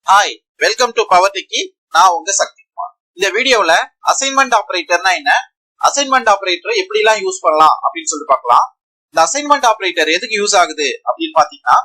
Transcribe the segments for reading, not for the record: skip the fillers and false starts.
Hi, welcome to power டிக்கி. நான் உங்க சக்திகுமார். இந்த வீடியோல அசைன்மெண்ட் ஆபரேட்டர்னா என்ன, அசைன்மெண்ட் ஆபரேட்டர் எப்படி எல்லாம் யூஸ் பண்ணலாம் அப்படின்னு சொல்லிட்டு பார்க்கலாம். இந்த அசைன்மெண்ட் ஆபரேட்டர் எதுக்கு யூஸ் ஆகுது அப்படின்னு பாத்தீங்கன்னா,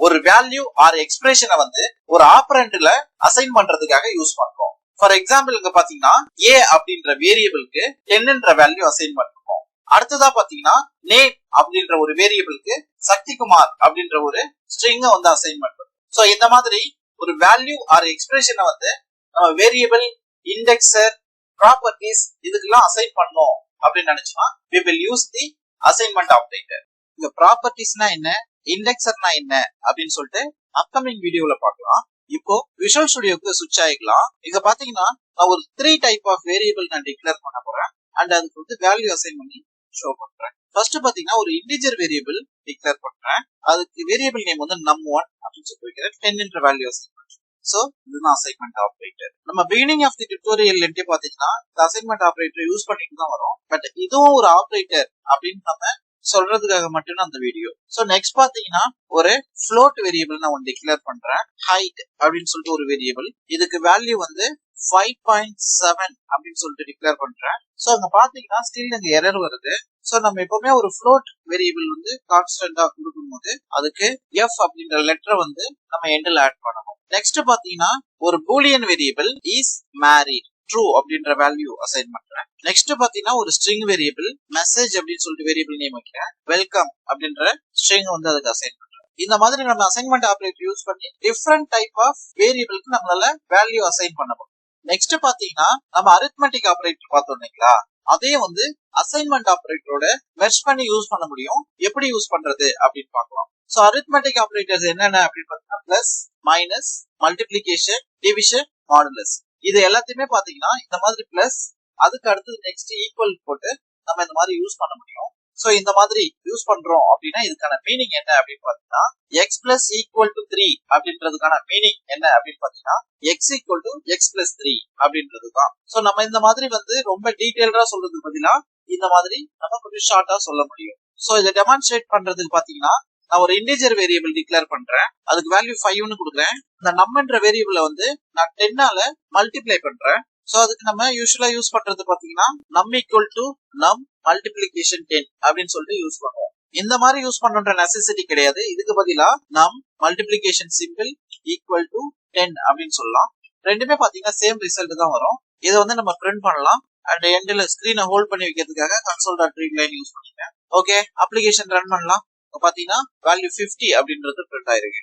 ஒரு வேல்யூ ஆர் எக்ஸ்பிரஷனை வந்து ஒரு ஆப்பரண்ட்ல அசைன் பண்றதுக்காக யூஸ் பண்றோம். ஃபார் எக்ஸாம்பிள் இங்க பாத்தீங்கன்னா ஏ அப்படின்ற வேரியபிளுக்கு 10ன்ற வேல்யூ அசைன் பண்றோம். அடுத்ததா பாத்தீங்கன்னா நேம் அப்படின்ற ஒரு வேரியபிளுக்கு சக்திகுமார் அப்படின்ற ஒரு ஸ்ட்ரிங்கை வந்து அசைன் பண்றோம். சோ இந்த மாதிரி ஒரு வேல்யூ ஆர் எக்ஸ்பிரஷனை வந்து நம்ம வேரியபிள், இண்டெக்ஸர், ப்ராப்பர்ட்டிஸ் இதுக்கெல்லாம் அசைன் பண்ணோம் அப்படின்னு நினைச்சோம்னா we will use the assignment operator. இந்த ப்ராப்பர்ட்டிஸ்னா என்ன, இண்டெக்ஸர்னா என்ன அப்படின்னு சொல்லிட்டு அப்கமிங் வீடியோல பார்க்கலாம். இப்போ விஷுவல் ஸ்டுடியோக்கு சுவிட்ச் ஆகிக்கலாம். இங்க பாத்தீங்கன்னா நான் ஒரு 3 டைப் ஆஃப் வேரியபிள் நான் டிக்ளேர் பண்ண போறேன் அண்ட் அதுக்கு வந்து வேல்யூ அசைன் பண்ணி ஷோ பண்றேன். ஃபர்ஸ்ட் பாத்தீங்கன்னா ஒரு இன்டிஜர் வேரியபிள் டிக்ளேர் பண்றேன். அதுக்கு வேரியபிள் நேம் வந்து num1 அப்படின்னு சொல்லி வைக்கிறேன். 10ன்ற வேல்யூ அசைன் பண்றேன். சோ இதுதான் அசைன்மெண்ட் ஆபரேட்டர். நம்ம பிகினிங் ஆஃப் தி டியூட்டோரியல் பாத்தீங்கன்னா இந்த அசைன்மெண்ட் ஆபரேட்டர் யூஸ் பண்ணிட்டு தான் வரும். பட் இதுவும் ஒரு ஆபரேட்டர் அப்படின்னு நம்ம சொல்றதுக்காக மட்டும்தான் அந்த வீடியோ. சோ நெக்ஸ்ட் பாத்தீங்கன்னா ஒரு float வேரியபிள் நான் ஒன்னு டிக்ளேர் பண்றேன். height அப்படின்னு சொல்லிட்டு ஒரு வேரியபிள், இதுக்கு வேல்யூ வந்து 5.7 அப்படின்னு சொல்லிட்டு டிக்ளேர் பண்றேன். சோ அங்க பாத்தீங்கன்னா ஸ்டில் இங்க எரர் வருது. சோ நம்ம எப்பவுமே ஒரு float வேரியபிள் வந்து கான்ஸ்டன்டா கொடுக்கும்போது அதுக்கு f அப்படின்ற லெட்டரை வந்து நம்ம எண்ட்ல ஆட் பண்ணணும். நெக்ஸ்ட் பாத்தீங்கன்னா ஒரு Boolean variable is married true அப்படின்ற வேல்யூ அசைன் பண்றேன். நெக்ஸ்ட் பாத்தீங்கன்னா ஒரு ஸ்ட்ரிங் வேரியபிள் மெசேஜ் அப்படின்னு சொல்லிட்டு வேரியபிள் நேம் வைக்கிறேன். வெல்கம் அப்படின்ற ஸ்ட்ரிங் வந்து அதுக்கு அசைன் பண்றேன். இந்த மாதிரி நம்ம அசைன்மெண்ட் ஆபரேட்டர் யூஸ் பண்ணி டிஃபரெண்ட் டைப் ஆஃப் வேரியபிளுக்கு நம்மளால வேல்யூ அசைன் பண்ண முடியும். நெக்ஸ்ட் பாத்தீங்கன்னா நம்ம அரித்மெட்டிக் ஆபரேட்டர் பார்த்தோம் இல்லைங்களா, அதே வந்து அசைன்மெண்ட் ஆபரேட்டரோட மெர்ஜ் பண்ணி யூஸ் பண்ண முடியும். எப்படி யூஸ் பண்றது அப்படின்னு பார்க்கலாம். சோ அரித்மெட்டிக் ஆபரேட்டர்ஸ் என்னென்ன அப்படின்னு பாத்தீங்கன்னா plus, minus, multiplication, division, modulus. இது எல்லாத்தையுமே பாத்தீங்கன்னா இந்த மாதிரி பிளஸ் அதுக்கு அடுத்து நெக்ஸ்ட் ஈக்குவல் போட்டு நம்ம இந்த மாதிரி யூஸ் பண்ண முடியும். சோ இந்த மாதிரி யூஸ் பண்றோம் அப்படின்னா இதுக்கான மீனிங் என்ன அப்படின்னு பாத்தீங்கன்னா x பிளஸ் ஈக்குவல் டு 3 அப்படின்றதுக்கான மீனிங் என்ன அப்படின்னு பாத்தீங்கன்னா x equal to x plus 3 அப்படின்றதுதான். சோ நம்ம இந்த மாதிரி வந்து ரொம்ப டீடைல்டா சொல்றதுக்கு பதிலா இந்த மாதிரி நம்ம கொஞ்சம் ஷார்ட்டா சொல்ல முடியும். சோ இதை டெமான்ஸ்ட்ரேட் பண்றதுக்கு பாத்தீங்கன்னா நான் ஒரு இன்டிஜர் வேரியபிள் டிக்ளேர் பண்றேன். அதுக்கு வேல்யூ 5ன்னு கொடுக்குறேன். இந்த நம்ன்ற வேரியபிள வந்து நான் 10ஆல மல்டிப்ளை பண்றேன். சோ அதுக்கு நம்ம யூசுவலா யூஸ் பண்றது பாத்தீங்கன்னா num equal to num multiplication 10 அப்படின்னு சொல்லிட்டு யூஸ் பண்ணுவோம். இந்த மாதிரி யூஸ் பண்ணணுன்ற நெசசிட்டி கிடையாது. இதுக்கு பதிலா num multiplication symbol equal to 10 அப்படின்னு சொல்லலாம். ரெண்டுமே பாத்தீங்கன்னா சேம் ரிசல்ட் தான் வரும். இதை வந்து நம்ம பிரிண்ட் பண்ணலாம் அண்ட் எண்ட்ல ஸ்கிரீனை ஹோல்ட் பண்ணி வைக்கிறதுக்காக console.read லைன் யூஸ் பண்ணிட்டேன். ஓகே, அப்ளிகேஷன் ரன் பண்ணலாம். பாத்தீங்கன்னா வேல்யூ 50 அப்படின்றது பிரிண்ட் ஆயிருக்கு.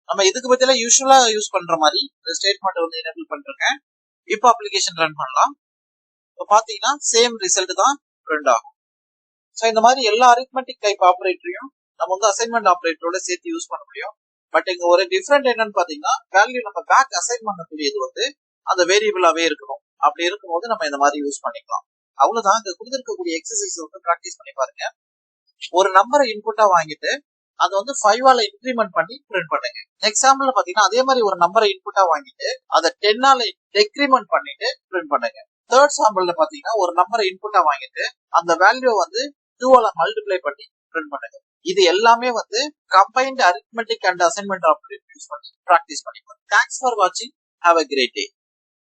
நம்ம இதுக்கு பதிலா யூசுவலா யூஸ் பண்ற மாதிரி இந்த ஸ்டேட்மெண்ட் வந்து எனேபிள் பண்ணிருக்கேன். இப்போ அப்ளிகேஷன் ரன் பண்ணலாம். இப்போ பாத்தீங்கன்னா சேம் ரிசல்ட் தான் பிரிண்ட் ஆகும். சோ இந்த மாதிரி எல்லா அரித்மெட்டிக் டைப் ஆபரேட்டரையும் நம்ம வந்து அசைன்மெண்ட் ஆபரேட்டரோட சேர்த்து யூஸ் பண்ண முடியும். பட் இங்க ஒரு டிஃபரெண்ட் என்னன்னு பாத்தீங்கன்னா வேல்யூ நம்ம பேக் அசைன் பண்ணக்கூடியது வந்து அந்த வேரியபிளாவே இருக்கணும். அப்படி இருக்கும்போது நம்ம இந்த மாதிரி யூஸ் பண்ணிக்கலாம். அவ்வளவுதான். இங்க கொடுத்திருக்கக்கூடிய எக்ஸசைஸ் வந்து பிராக்டிஸ் பண்ணி பாருங்க. ஒரு நம்பரை இன்புட்டா வாங்கிட்டு அதை வந்து 5ஆல இன்கிரிமெண்ட் பண்ணி பிரிண்ட் பண்ணுங்க. எக்ஸாம்பிள் பாத்தீங்கன்னா அதே மாதிரி ஒரு நம்பரை இன்புட்டா வாங்கிட்டு அதை 10ஆல டெக்ரிமெண்ட் பண்ணிட்டு பிரிண்ட் பண்ணுங்க. தேர்ட் சாம்பிள்ல பாத்தீங்கன்னா ஒரு நம்பரை இன்புட்டா வாங்கிட்டு அந்த வேல்யூ வந்து 2ஆல மல்டிப்ளை பண்ணி பிரிண்ட் பண்ணுங்க. இது எல்லாமே வந்து combined arithmetic and assignment operator use பண்ணி பிராக்டிஸ் பண்ணிக்கலாம். தேங்க்ஸ் ஃபார் வாட்சிங். Have a great day.